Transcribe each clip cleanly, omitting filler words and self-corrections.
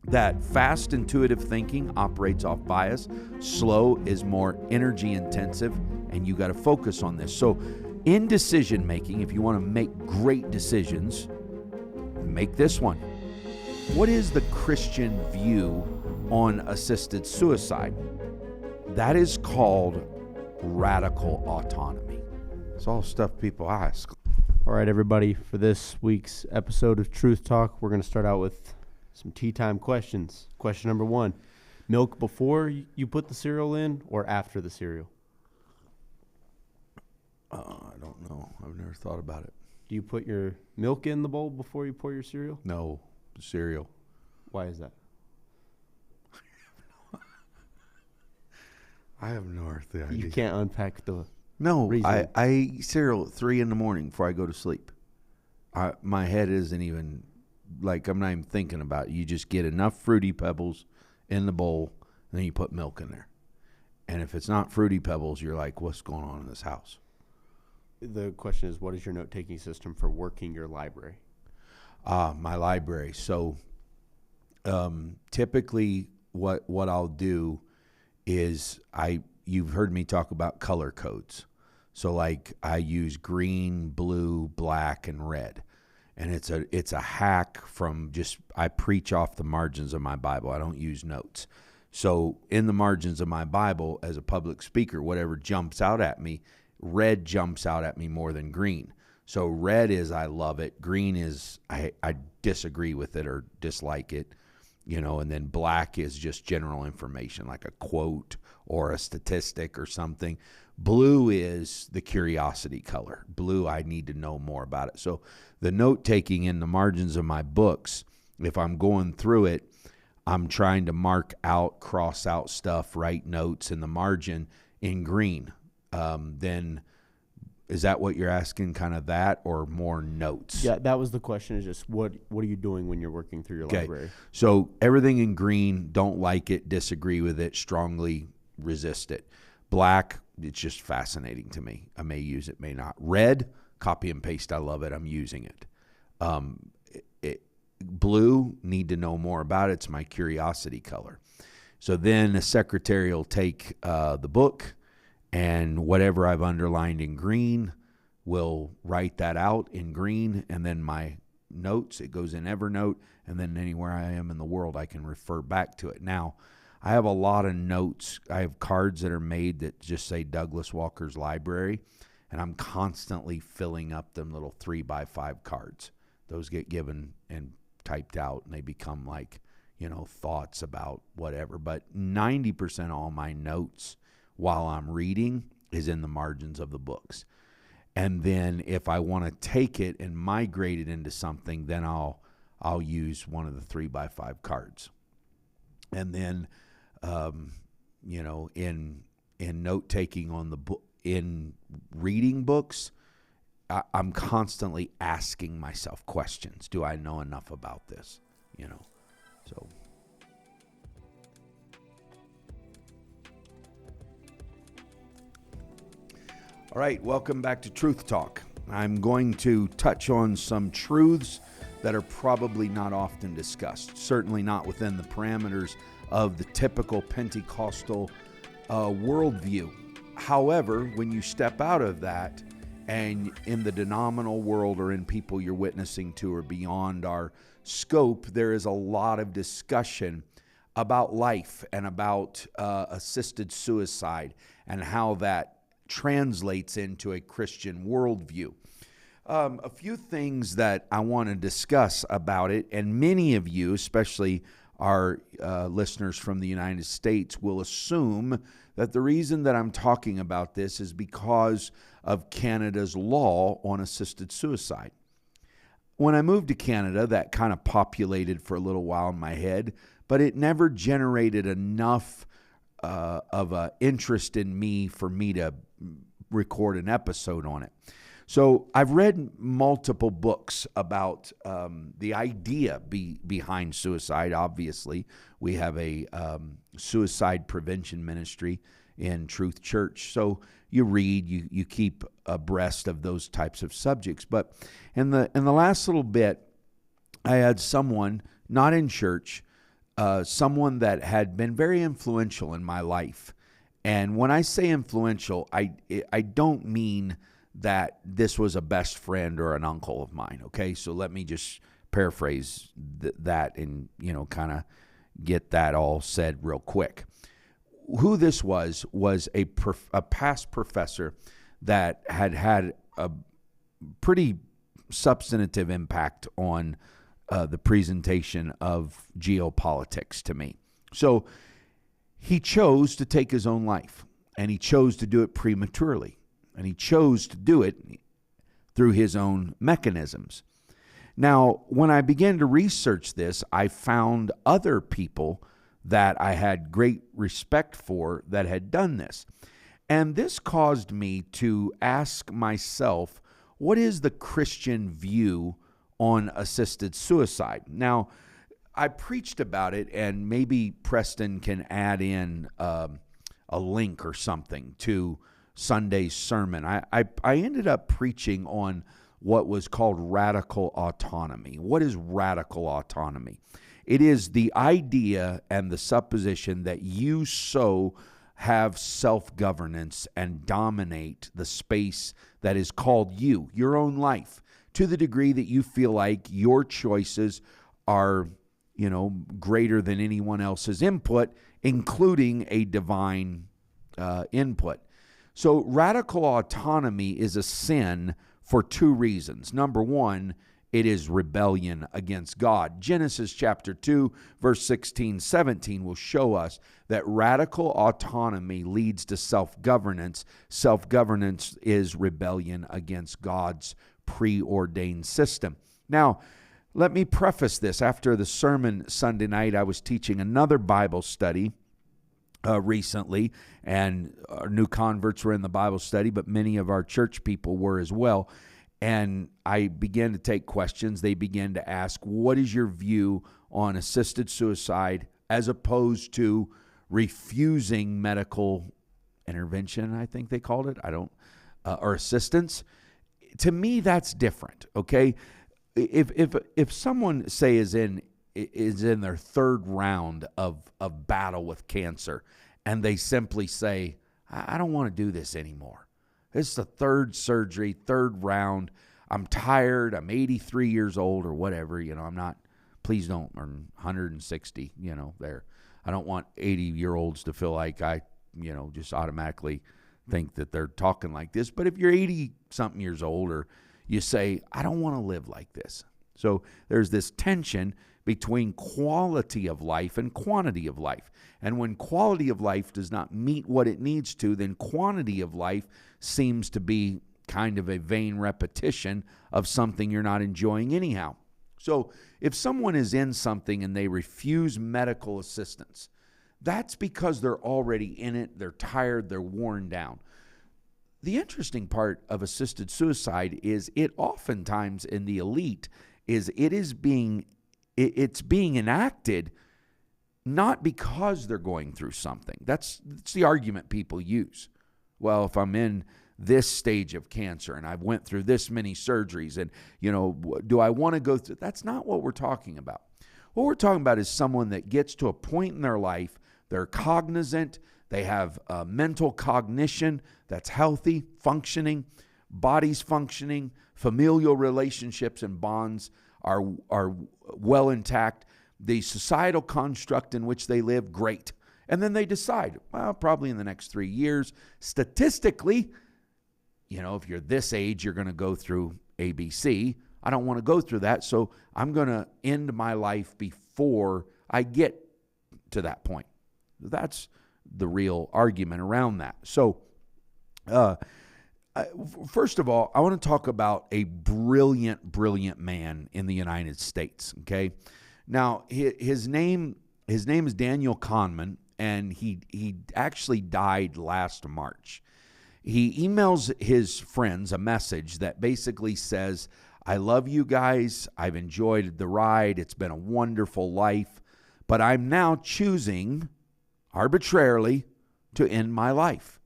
that fast intuitive thinking operates off bias, slow is more energy intensive, and you got to focus on this. So in decision making, if you want to make great decisions, make this one. What is the Christian view on assisted suicide? That is called radical autonomy. It's all stuff people ask. All right, everybody, for this week's episode of Truth Talk, we're going to start out with some tea time questions. Question number 1, milk before you put the cereal in or after the cereal? I don't know. I've never thought about it. Do you put your milk in the bowl before you pour your cereal? No, cereal. Why is that? I have no idea. You can't unpack the No, reason. I eat cereal at 3 a.m. before I go to sleep. My head isn't even, like, I'm not even thinking about it. You just get enough Fruity Pebbles in the bowl, and then you put milk in there. And if it's not Fruity Pebbles, you're like, what's going on in this house? The question is, what is your note-taking system for working your library? My library. So typically what I'll do is you've heard me talk about color codes. So like I use green, blue, black, and red. And it's a hack from I preach off the margins of my Bible. I don't use notes. So in the margins of my Bible, as a public speaker, whatever jumps out at me, red jumps out at me more than green. So red is I love it. Green is I disagree with it or dislike it. And then black is just general information like a quote or a statistic or something. Blue is the curiosity color. Blue, I need to know more about it. So the note-taking in the margins of my books, if I'm going through it, I'm trying to mark out, cross out stuff, write notes in the margin in green. Then is that what you're asking, kind of that, or more notes? Yeah, that was the question, is just what are you doing when you're working through your library? So everything in green, don't like it, disagree with it, strongly resist it. Black, it's just fascinating to me. I may use it, may not. Red, copy and paste, I love it, I'm using it. Blue, need to know more about it, it's my curiosity color. So then the secretary will take the book, and whatever I've underlined in green, we'll write that out in green, and then my notes, it goes in Evernote, and then anywhere I am in the world, I can refer back to it. Now, I have a lot of notes. I have cards that are made that just say Douglas Walker's Library, and I'm constantly filling up them little 3x5 cards. Those get given and typed out, and they become like, thoughts about whatever. But 90% of all my notes while I'm reading is in the margins of the books. And then if I want to take it and migrate it into something, then I'll use one of the 3x5 cards. And then, in note taking on the book, in reading books, I'm constantly asking myself questions. Do I know enough about this? So. All right, welcome back to Truth Talk. I'm going to touch on some truths that are probably not often discussed, certainly not within the parameters of the typical Pentecostal worldview. However, when you step out of that and in the denominational world or in people you're witnessing to or beyond our scope, there is a lot of discussion about life and about assisted suicide and how that translates into a Christian worldview. A few things that I want to discuss about it, and many of you, especially our listeners from the United States, will assume that the reason that I'm talking about this is because of Canada's law on assisted suicide. When I moved to Canada, that kind of populated for a little while in my head, but it never generated enough of an interest in me for me to record an episode on it. So I've read multiple books about the idea behind suicide. Obviously, we have a suicide prevention ministry in Truth Church. So you read, you keep abreast of those types of subjects. But in the last little bit, I had someone not in church someone that had been very influential in my life. And when I say influential, I don't mean that this was a best friend or an uncle of mine, okay? So let me just paraphrase that and, kind of get that all said real quick. Who this was a past professor that had a pretty substantive impact on the presentation of geopolitics to me. So he chose to take his own life, and he chose to do it prematurely, and he chose to do it through his own mechanisms. Now, when I began to research this, I found other people that I had great respect for that had done this. And this caused me to ask myself, what is the Christian view on assisted suicide? Now, I preached about it, and maybe Preston can add in a link or something to Sunday's sermon. I ended up preaching on what was called radical autonomy. What is radical autonomy? It is the idea and the supposition that you have self-governance and dominate the space that is called you, your own life, to the degree that you feel like your choices are, greater than anyone else's input, including a divine input. So radical autonomy is a sin for two reasons. Number one, it is rebellion against God. Genesis chapter 2, verse 16, 17 will show us that radical autonomy leads to self-governance. Self-governance is rebellion against God's preordained system. Now, let me preface this. After the sermon Sunday night, I was teaching another Bible study recently, and our new converts were in the Bible study, but many of our church people were as well. And I began to take questions. They began to ask, what is your view on assisted suicide as opposed to refusing medical intervention, I think they called it, or assistance? To me, that's different, okay? If someone, say, is in their third round of battle with cancer, and they simply say, I don't want to do this anymore. This is the third surgery, third round. I'm tired. I'm 83 years old or whatever. I'm not, please don't, or 160, there. I don't want 80-year-olds to feel like I, just automatically think that they're talking like this. But if you're 80-something years old, or you say, I don't want to live like this. So there's this tension between quality of life and quantity of life. And when quality of life does not meet what it needs to, then quantity of life seems to be kind of a vain repetition of something you're not enjoying anyhow. So if someone is in something and they refuse medical assistance, that's because they're already in it, they're tired, they're worn down. The interesting part of assisted suicide is it oftentimes in the elite it's being enacted not because they're going through something. That's the argument people use. Well, if I'm in this stage of cancer and I've went through this many surgeries and, do I want to go through? That's not what we're talking about. What we're talking about is someone that gets to a point in their life, they're cognizant, they have mental cognition that's healthy, functioning, body's functioning, familial relationships and bonds are well intact. The societal construct in which they live, great. And then they decide, well, probably in the next 3 years, statistically, if you're this age, you're going to go through ABC. I don't want to go through that, so I'm going to end my life before I get to that point. That's the real argument around that. So, first of all, I want to talk about a brilliant man in the United States, okay? Now, his name is Daniel Kahneman, and he actually died last March. He emails his friends a message that basically says, I love you guys. I've enjoyed the ride. It's been a wonderful life, but I'm now choosing arbitrarily to end my life.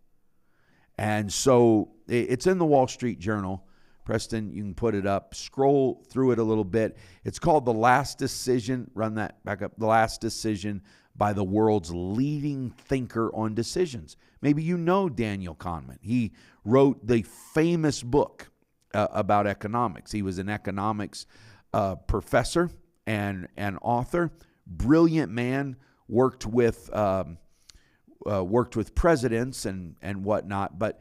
And so it's in the Wall Street Journal Preston, you can put it up. Scroll through it a little bit. It's called The Last Decision. Run that back up. The Last Decision by the world's leading thinker on decisions. Maybe you know Daniel Kahneman. He wrote the famous book about economics. He was an economics professor and author. Brilliant man. Worked with presidents and whatnot. But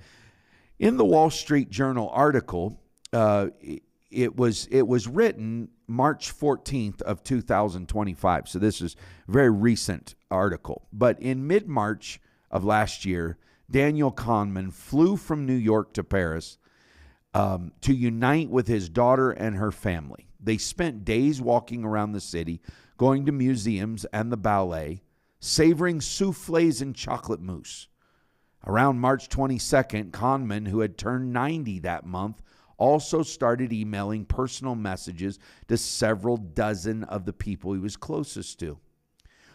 in the Wall Street Journal article, it was written March 14th of 2025. So this is a very recent article. But in mid-March of last year, Daniel Kahneman flew from New York to Paris to unite with his daughter and her family. They spent days walking around the city, going to museums and the ballet, savoring soufflés and chocolate mousse. Around March 22nd, Kahneman, who had turned 90 that month, also started emailing personal messages to several dozen of the people he was closest to.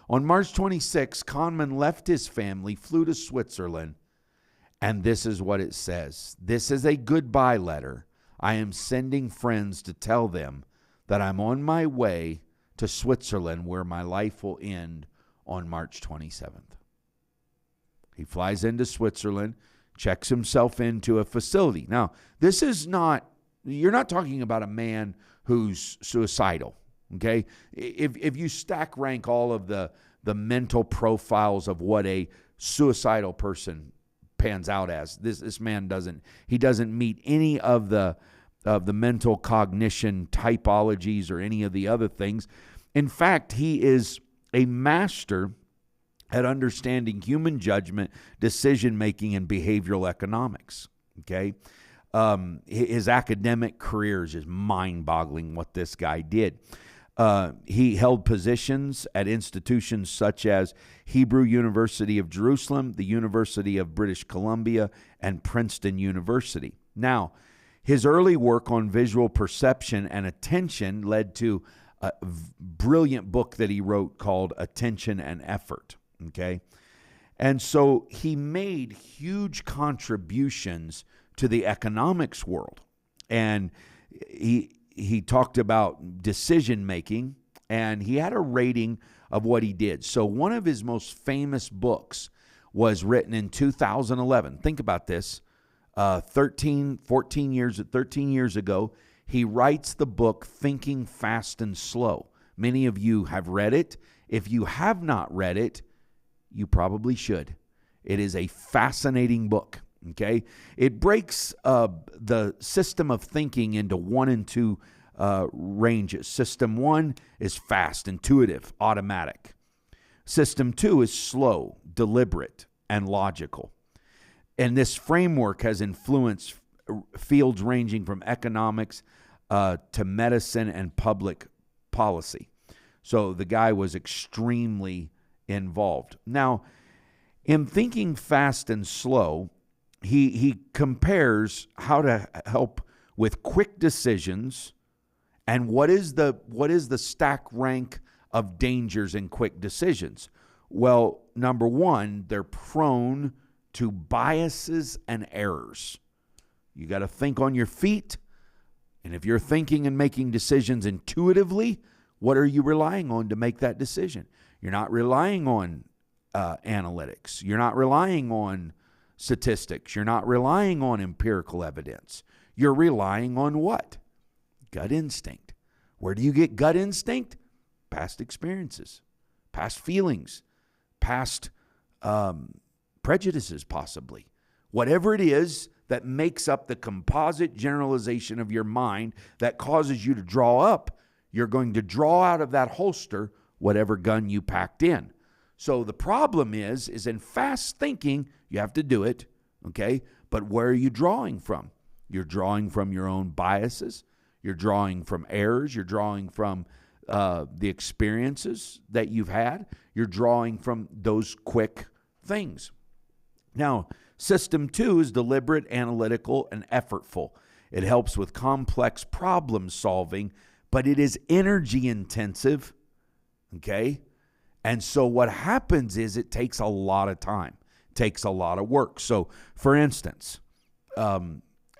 On March 26, Kahneman left his family, flew to Switzerland, and this is what it says. This is a goodbye letter. I am sending friends to tell them that I'm on my way to Switzerland, where my life will end on March 27th. He flies into Switzerland, checks himself into a facility. Now, this is not, you're not talking about a man who's suicidal, okay? If you stack rank all of the mental profiles of what a suicidal person pans out as, this man doesn't meet any of the mental cognition typologies or any of the other things. In fact, he is a master at understanding human judgment, decision-making, and behavioral economics, okay? His academic career is just mind-boggling what this guy did. He held positions at institutions such as Hebrew University of Jerusalem, the University of British Columbia, and Princeton University. Now, his early work on visual perception and attention led to a brilliant book that he wrote called Attention and Effort. Okay. And so he made huge contributions to the economics world. And he talked about decision making, and he had a rating of what he did. So one of his most famous books was written in 2011. Think about this. 13 years ago, he writes the book Thinking Fast and Slow. Many of you have read it. If you have not read it, you probably should. It is a fascinating book, okay? It breaks the system of thinking into 1 and 2 ranges. System 1 is fast, intuitive, automatic. System 2 is slow, deliberate, and logical. And this framework has influenced fields ranging from economics to medicine and public policy. So the guy was extremely involved. Now, in Thinking Fast and Slow, he compares how to help with quick decisions and what is the stack rank of dangers in quick decisions. Well, number one, they're prone to biases and errors. You got to think on your feet. And if you're thinking and making decisions intuitively, what are you relying on to make that decision? You're not relying on analytics. You're not relying on statistics. You're not relying on empirical evidence. You're relying on what? Gut instinct. Where do you get gut instinct? Past experiences, past feelings, past prejudices possibly. Whatever it is that makes up the composite generalization of your mind that causes you to draw up, you're going to draw out of that holster whatever gun you packed in. So the problem is in fast thinking, you have to do it, okay? But where are you drawing from? You're drawing from your own biases. You're drawing from errors. You're drawing from the experiences that you've had. You're drawing from those quick things. Now, system 2 is deliberate, analytical, and effortful. It helps with complex problem solving, but it is energy intensive, okay? And so what happens is it takes a lot of time, takes a lot of work. So, for instance,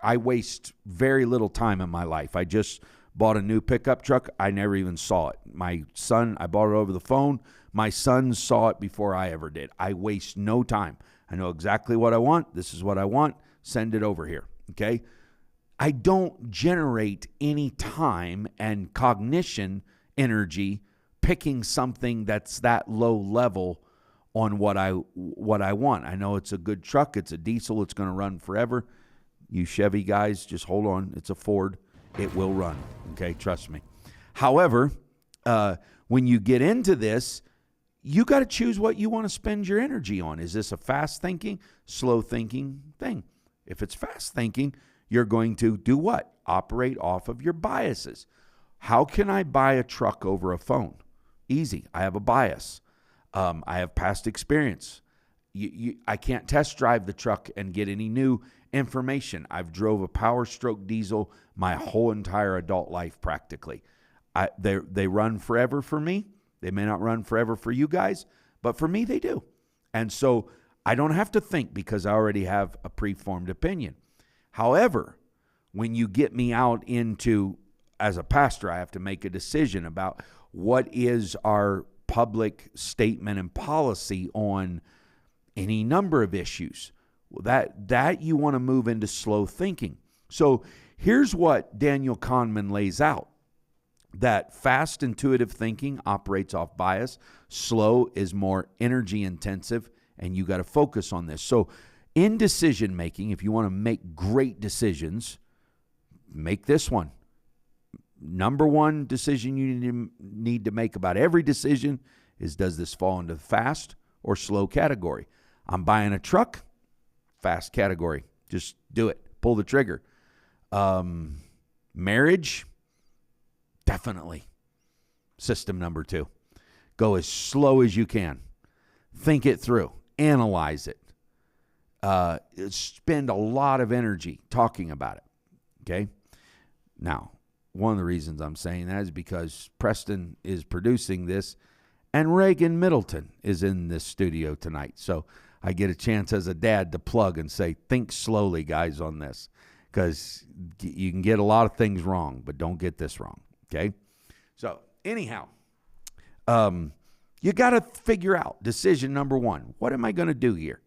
I waste very little time in my life. I just bought a new pickup truck. I never even saw it. My son, I bought it over the phone. My son saw it before I ever did. I waste no time. I know exactly what I want. This is what I want. Send it over here, okay? I don't generate any time and cognition energy picking something that's that low level on what I want. I know it's a good truck. It's a diesel. It's going to run forever. You Chevy guys, just hold on. It's a Ford. It will run, okay? Trust me. However, when you get into this, you got to choose what you want to spend your energy on. Is this a fast thinking, slow thinking thing? If it's fast thinking, you're going to do what? Operate off of your biases. How can I buy a truck over a phone? Easy. I have a bias. I have past experience. I can't test drive the truck and get any new information. I've drove a Power Stroke diesel my whole entire adult life practically. They run forever for me. They may not run forever for you guys, but for me they do. And so I don't have to think because I already have a preformed opinion. However, when you get me out into, as a pastor, I have to make a decision about what is our public statement and policy on any number of issues. That you want to move into slow thinking. So here's what Daniel Kahneman lays out. That fast intuitive thinking operates off bias. Slow is more energy intensive, and you got to focus on this. So in decision making, if you want to make great decisions, make this one. Number one decision you need to make about every decision is, does this fall into the fast or slow category? I'm buying a truck, fast category. Just do it. Pull the trigger. Marriage, definitely. System number 2. Go as slow as you can. Think it through. Analyze it. Spend a lot of energy talking about it. Okay? Now, one of the reasons I'm saying that is because Preston is producing this and Reagan Middleton is in this studio tonight. So I get a chance as a dad to plug and say, think slowly, guys, on this, because you can get a lot of things wrong, but don't get this wrong. Okay? So anyhow, you got to figure out decision number 1. What am I going to do here?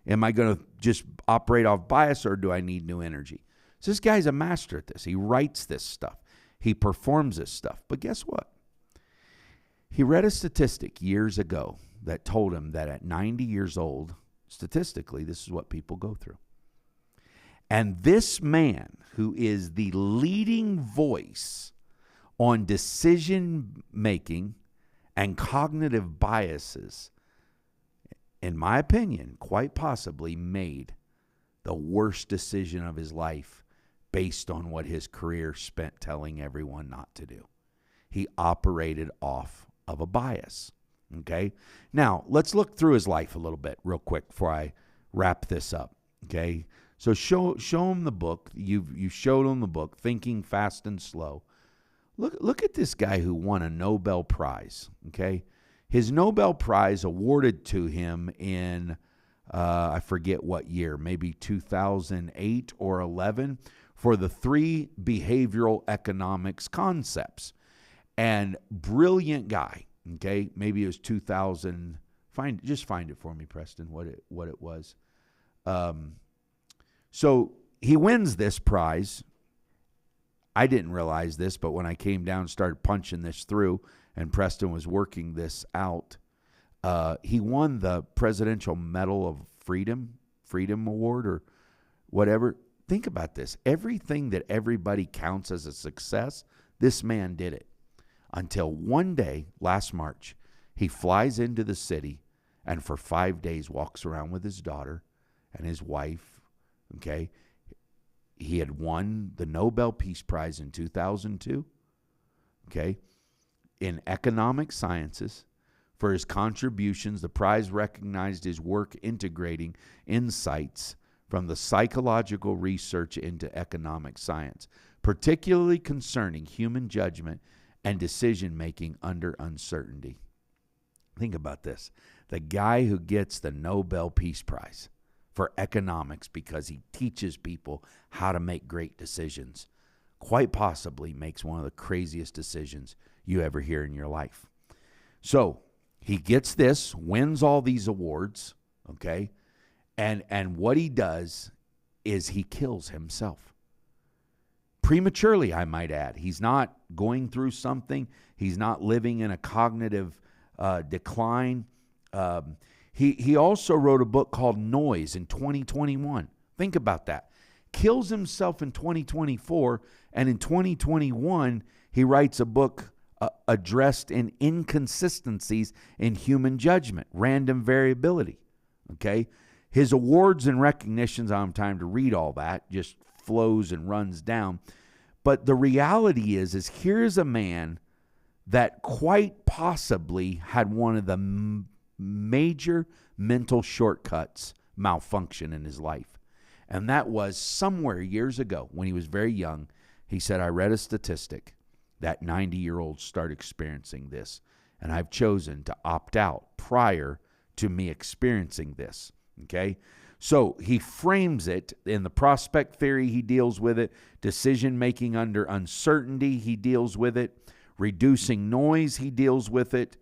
Am I going to just operate off bias, or do I need new energy? So this guy's a master at this. He writes this stuff. He performs this stuff. But guess what? He read a statistic years ago that told him that at 90 years old, statistically, this is what people go through. And this man, who is the leading voice on decision making and cognitive biases, in my opinion, quite possibly made the worst decision of his life based on what his career spent telling everyone not to do. He operated off of a bias. Okay? Now, let's look through his life a little bit real quick before I wrap this up. Okay? So show him the book. You showed him the book, Thinking Fast and Slow. Look at this guy who won a Nobel Prize. Okay? His Nobel Prize awarded to him in I forget what year, maybe 2008 or 11, for the 3 behavioral economics concepts. And brilliant guy, okay? Maybe it was 2000. Just find it for me, Preston, what it was. So he wins this prize. I didn't realize this, but when I came down and started punching this through, and Preston was working this out, he won the Presidential Medal of Freedom Award or whatever. Think about this. Everything that everybody counts as a success, this man did it. Until one day, last March, he flies into the city and for 5 days walks around with his daughter and his wife, okay? He had won the Nobel Peace Prize in 2002, okay, in economic sciences. For his contributions, the prize recognized his work integrating insights from the psychological research into economic science, particularly concerning human judgment and decision-making under uncertainty. Think about this. The guy who gets the Nobel Peace Prize for economics because he teaches people how to make great decisions. Quite possibly makes one of the craziest decisions you ever hear in your life. So he gets this, wins all these awards, okay? And what he does is he kills himself. Prematurely, I might add. He's not going through something. He's not living in a cognitive decline. He also wrote a book called Noise in 2021. Think about that. Kills himself in 2024, and in 2021, he writes a book addressed in inconsistencies in human judgment, random variability. Okay? His awards and recognitions, I don't have time to read all that, just flows and runs down. But the reality is here's a man that quite possibly had one of the major mental shortcuts malfunction in his life. And that was somewhere years ago when he was very young. He said, I read a statistic that 90-year-olds start experiencing this, and I've chosen to opt out prior to me experiencing this. Okay? So he frames it in the prospect theory. He deals with it. Decision-making under uncertainty, he deals with it. Reducing noise, he deals with it.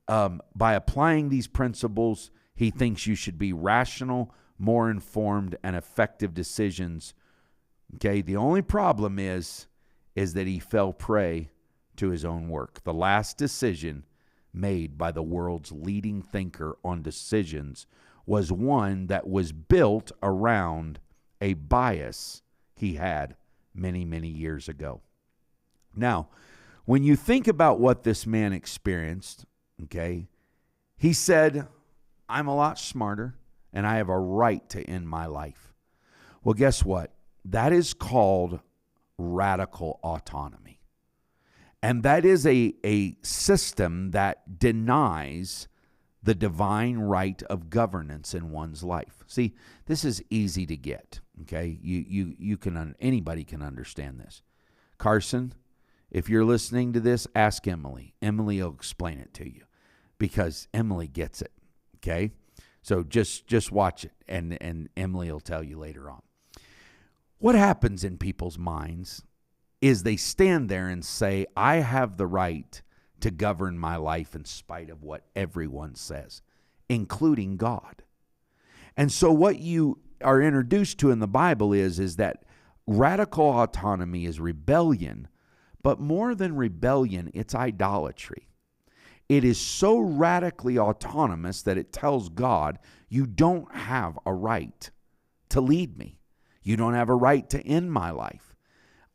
By applying these principles, he thinks you should be rational, more informed, and effective decisions. Okay, the only problem is that he fell prey to his own work. The last decision made by the world's leading thinker on decisions was one that was built around a bias he had many, many years ago. Now, when you think about what this man experienced, okay, he said, I'm a lot smarter and I have a right to end my life. Well, guess what? That is called radical autonomy. And that is a system that denies the divine right of governance in one's life. See, this is easy to get, okay? Anybody can understand this. Carson, if you're listening to this, ask Emily. Emily will explain it to you because Emily gets it, okay? So just watch it, and Emily will tell you later on. What happens in people's minds is they stand there and say, I have the right to govern my life in spite of what everyone says, including God. And so what you are introduced to in the Bible is that radical autonomy is rebellion, but more than rebellion, it's idolatry. It is so radically autonomous that it tells God, you don't have a right to lead me. You don't have a right to end my life.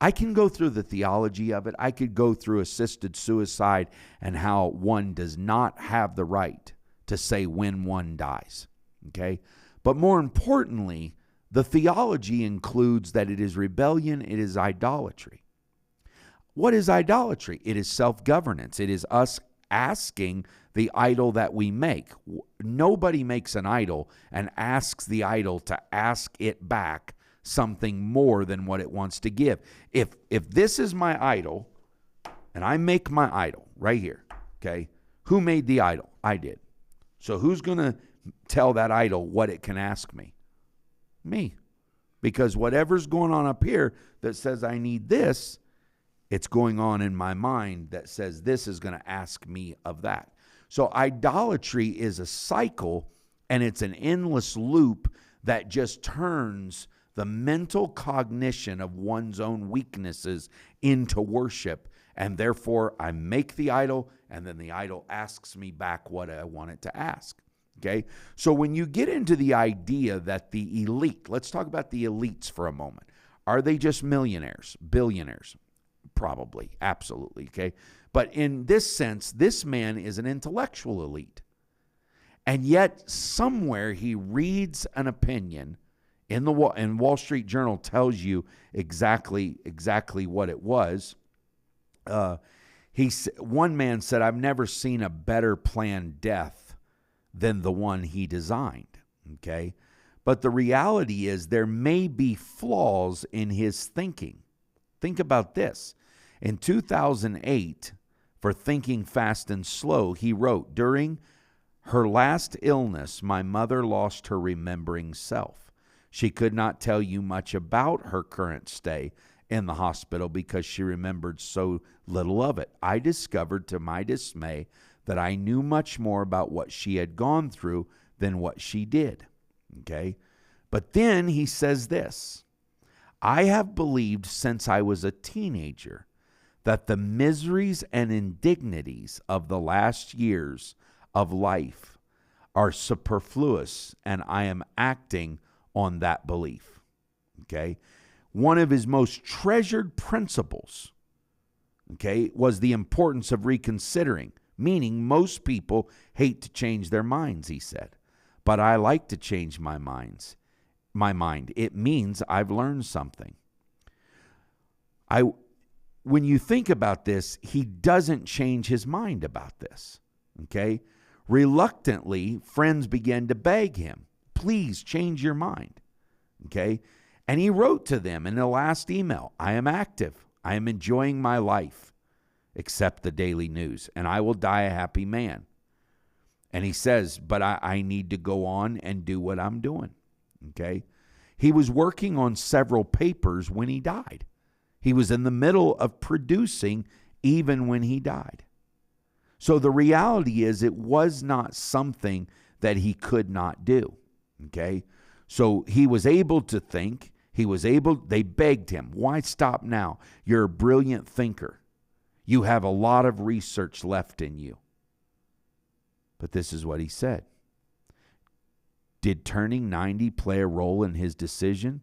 I can go through the theology of it. I could go through assisted suicide and how one does not have the right to say when one dies. Okay? But more importantly, the theology includes that it is rebellion, it is idolatry. What is idolatry? It is self-governance. It is us asking the idol that we make. Nobody makes an idol and asks the idol to ask it back something more than what it wants to give. If this is my idol, and I make my idol right here, okay, who made the idol? I did. So who's going to tell that idol what it can ask me? Me. Because whatever's going on up here that says I need this, it's going on in my mind that says this is going to ask me of that. So idolatry is a cycle, and it's an endless loop that just turns the mental cognition of one's own weaknesses into worship. And therefore, I make the idol, and then the idol asks me back what I want it to ask. Okay? So when you get into the idea that the elite, let's talk about the elites for a moment. Are they just millionaires, billionaires? Probably, absolutely, okay? But in this sense, this man is an intellectual elite. And yet, somewhere he reads an opinion in Wall Street Journal tells you exactly what it was. One man said, I've never seen a better planned death than the one he designed, okay? But the reality is there may be flaws in his thinking. Think about this. In 2008, for Thinking Fast and Slow, he wrote, during Her last illness, my mother lost her remembering self. She could not tell you much about her current stay in the hospital because she remembered so little of it. I discovered to my dismay that I knew much more about what she had gone through than what she did. Okay? But then he says this, I have believed since I was a teenager that the miseries and indignities of the last years of life are superfluous, and I am acting on that belief. Okay? One of his most treasured principles, okay, was the importance of reconsidering, meaning most people hate to change their minds, he said. But I like to change my mind. It means I've learned something. When you think about this, he doesn't change his mind about this. Okay? Reluctantly, friends began to beg him, please change your mind. Okay? And he wrote to them in the last email, I am active. I am enjoying my life, except the daily news, and I will die a happy man. And he says, but I need to go on and do what I'm doing. Okay? He was working on several papers when he died. He was in the middle of producing even when he died. So the reality is it was not something that he could not do. Okay? So he was able to think. They begged him, why stop now? You're a brilliant thinker. You have a lot of research left in you. But this is what he said. Did turning 90 play a role in his decision?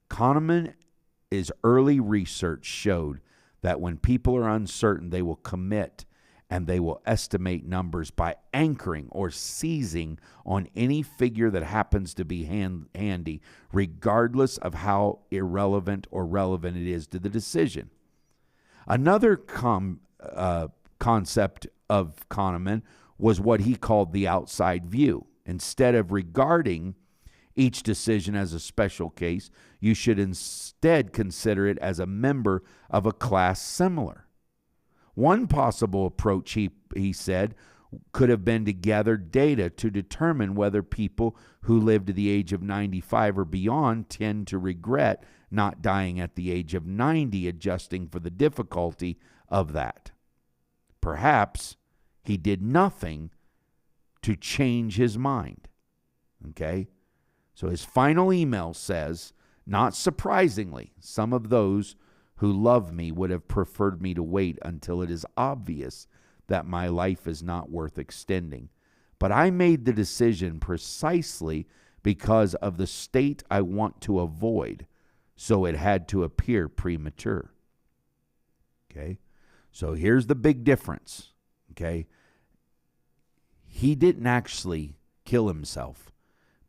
Kahneman's early research showed that when people are uncertain, they will commit and they will estimate numbers by anchoring or seizing on any figure that happens to be handy, regardless of how irrelevant or relevant it is to the decision. Another concept of Kahneman was what he called the outside view. Instead of regarding each decision as a special case, you should instead consider it as a member of a class similar. One possible approach, he said, could have been to gather data to determine whether people who live to the age of 95 or beyond tend to regret not dying at the age of 90, adjusting for the difficulty of that. Perhaps he did nothing to change his mind. Okay? So his final email says, not surprisingly, some of those who love me would have preferred me to wait until it is obvious that my life is not worth extending. But I made the decision precisely because of the state I want to avoid, so it had to appear premature. Okay? So here's the big difference. Okay? He didn't actually kill himself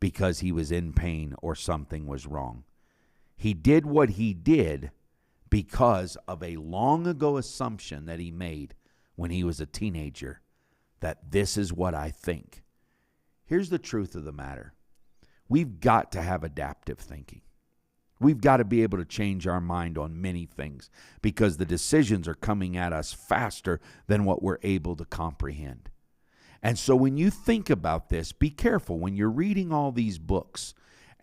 because he was in pain or something was wrong. He did what he did because of a long ago assumption that he made when he was a teenager, that this is what I think. Here's the truth of the matter. We've got to have adaptive thinking. We've got to be able to change our mind on many things because the decisions are coming at us faster than what we're able to comprehend. And so when you think about this, be careful when you're reading all these books.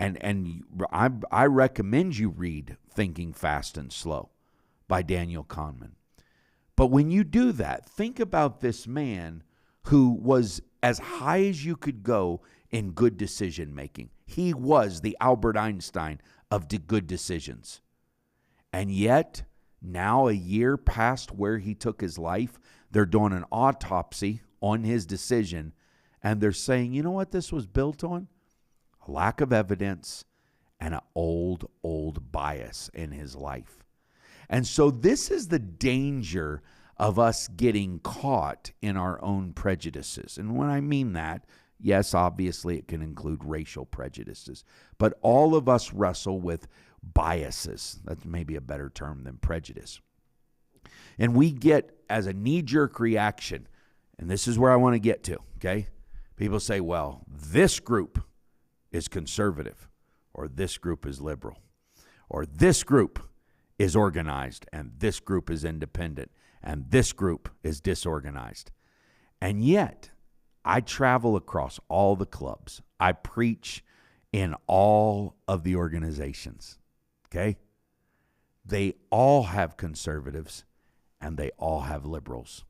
And I recommend you read Thinking Fast and Slow by Daniel Kahneman. But when you do that, think about this man who was as high as you could go in good decision making. He was the Albert Einstein of the good decisions. And yet, now a year past where he took his life, they're doing an autopsy on his decision, and they're saying, you know what this was built on? A lack of evidence and an old bias in his life. And so this is the danger of us getting caught in our own prejudices. And when I mean that, yes, obviously it can include racial prejudices, but all of us wrestle with biases. That's maybe a better term than prejudice. And we get, as a knee-jerk reaction, and this is where I want to get to, okay? People say, well, this group is conservative, or this group is liberal, or this group is organized, and this group is independent, and this group is disorganized. And yet, I travel across all the clubs. I preach in all of the organizations. Okay? They all have conservatives and they all have liberals.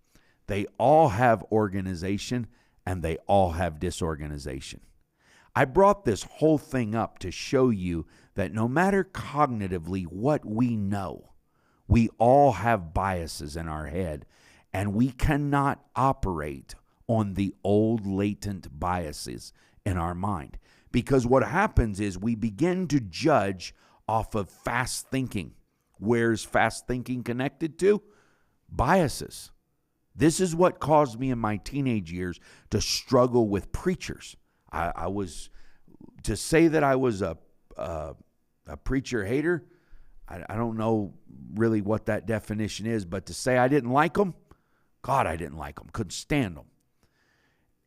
They all have organization and they all have disorganization. I brought this whole thing up to show you that no matter cognitively what we know, we all have biases in our head, and we cannot operate on the old latent biases in our mind. Because what happens is we begin to judge off of fast thinking. Where's fast thinking connected to? Biases. This is what caused me in my teenage years to struggle with preachers. I was, to say that I was a preacher hater, I don't know really what that definition is, but to say I didn't like them, God, I didn't like them. Couldn't stand them.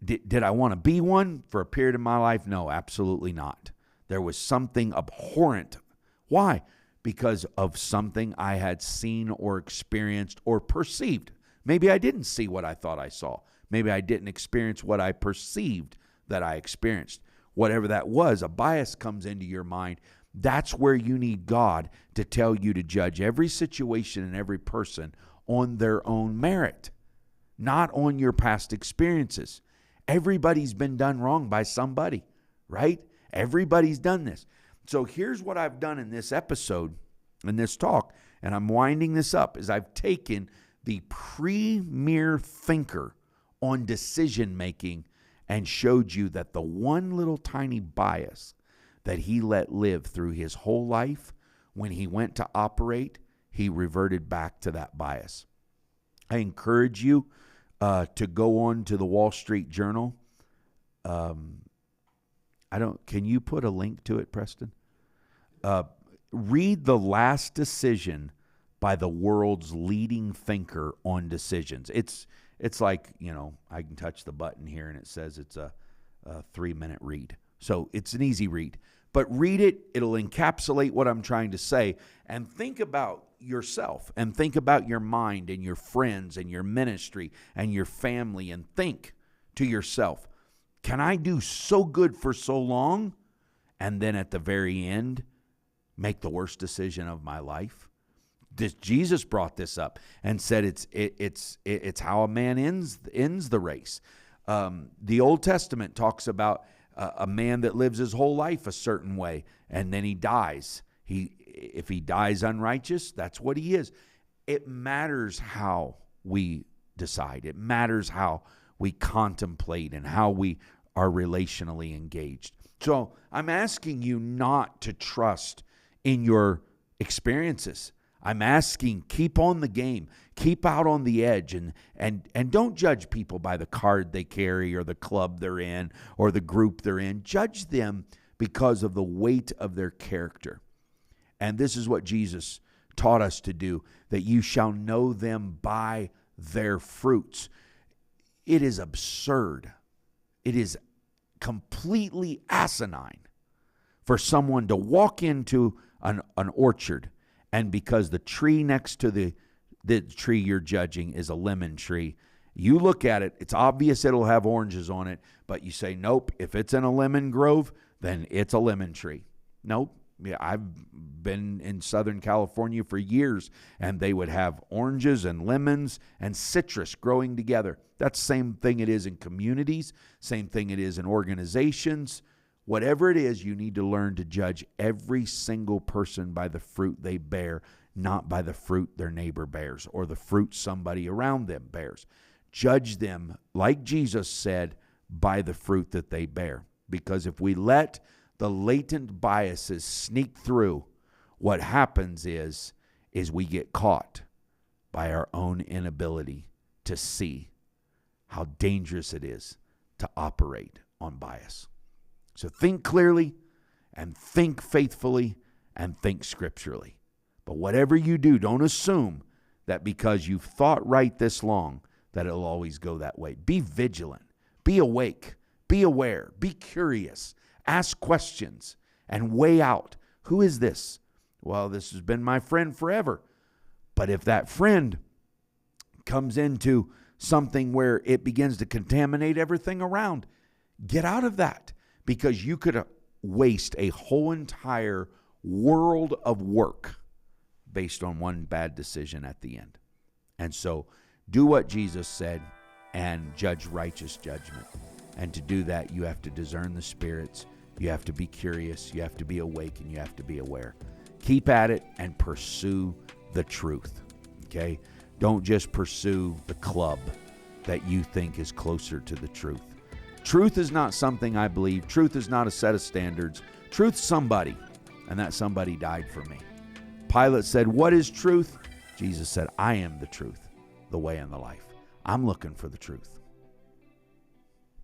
Did I want to be one for a period of my life? No, absolutely not. There was something abhorrent. Why? Because of something I had seen or experienced or perceived. Maybe I didn't see what I thought I saw. Maybe I didn't experience what I perceived that I experienced. Whatever that was, a bias comes into your mind. That's where you need God to tell you to judge every situation and every person on their own merit, not on your past experiences. Everybody's been done wrong by somebody, right? Everybody's done this. So here's what I've done in this episode, in this talk, and I'm winding this up, is I've taken the premier thinker on decision making and showed you that the one little tiny bias that he let live through his whole life, when he went to operate, he reverted back to that bias. I encourage you to go on to the Wall Street Journal. Can you put a link to it, Preston? Read The Last Decision by the world's leading thinker on decisions. It's like, I can touch the button here and it says it's a 3-minute read. So it's an easy read. But read it. It'll encapsulate what I'm trying to say. And think about yourself and think about your mind and your friends and your ministry and your family, and think to yourself, can I do so good for so long and then at the very end make the worst decision of my life? Jesus brought this up and said it's how a man ends the race. The Old Testament talks about a man that lives his whole life a certain way, and then he dies. If he dies unrighteous, that's what he is. It matters how we decide. It matters how we contemplate and how we are relationally engaged. So I'm asking you not to trust in your experiences. I'm asking, keep on the game, keep out on the edge, and don't judge people by the card they carry or the club they're in or the group they're in. Judge them because of the weight of their character. And this is what Jesus taught us to do, that you shall know them by their fruits. It is absurd. It is completely asinine for someone to walk into an orchard, and because the tree next to the tree you're judging is a lemon tree, you look at it, it's obvious it'll have oranges on it, but you say, nope, if it's in a lemon grove, then it's a lemon tree. Nope. Yeah, I've been in Southern California for years, and they would have oranges and lemons and citrus growing together. That's the same thing it is in communities, same thing it is in organizations. Whatever it is, you need to learn to judge every single person by the fruit they bear, not by the fruit their neighbor bears or the fruit somebody around them bears. Judge them, like Jesus said, by the fruit that they bear. Because if we let the latent biases sneak through, what happens is we get caught by our own inability to see how dangerous it is to operate on bias. So think clearly and think faithfully and think scripturally. But whatever you do, don't assume that because you've thought right this long that it'll always go that way. Be vigilant. Be awake. Be aware. Be curious. Ask questions and weigh out, who is this? Well, this has been my friend forever. But if that friend comes into something where it begins to contaminate everything around. Get out of that, because you could waste a whole entire world of work based on one bad decision at the end. And so do what Jesus said and judge righteous judgment. And to do that, you have to discern the spirits. You have to be curious. You have to be awake, and you have to be aware. Keep at it and pursue the truth. Okay? Don't just pursue the club that you think is closer to the truth. Truth is not something I believe. Truth is not a set of standards. Truth's somebody, and that somebody died for me. Pilate said, "What is truth?" Jesus said, "I am the truth, the way, and the life." I'm looking for the truth.